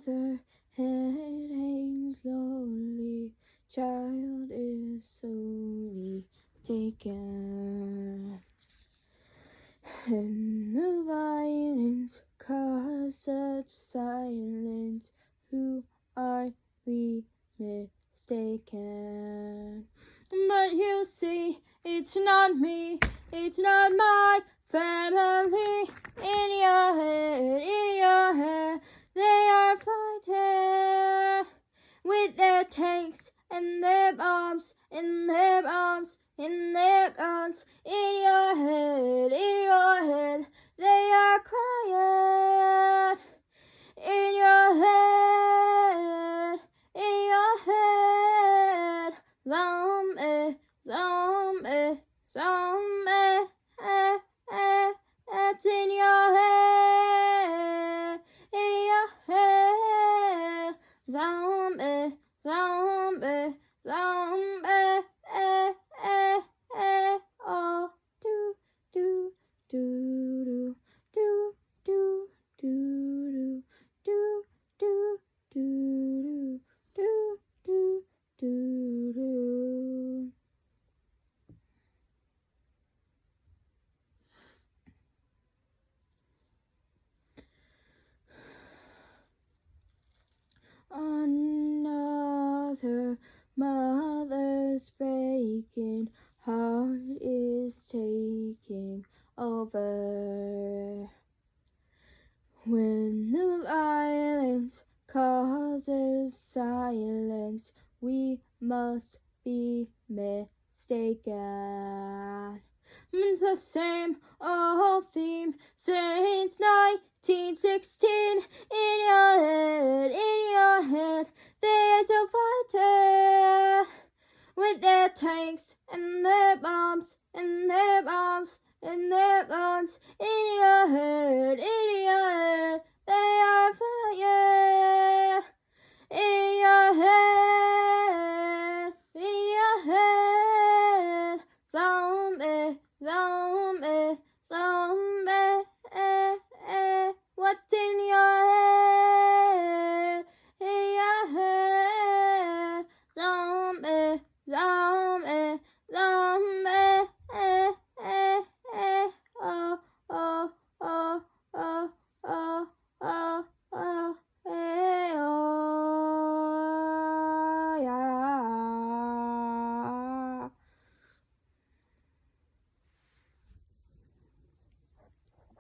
Another head hangs slowly, child is slowly taken. And the violence caused such silence, who are we mistaken? But you see, it's not me, it's not my family. In your head, they are fighting with their tanks and their bombs, and their bombs, and their guns. In your head, they are crying. In your head, zombie, zombie, zombie. It's in your head, zombie, zombie, zombie. Oh, do do do do do do do do do do do do do. Another mother's breaking heart is taking over. When the violence causes silence, we must be mistaken. It's the same old theme since 1916. In your head, they are still fighting with their tanks and their bombs, and their bombs, and their guns. In your head, they are fighting. In your head, zombie, zombie, zombie. What's in your head? In your head, zombie, zombie, zombie.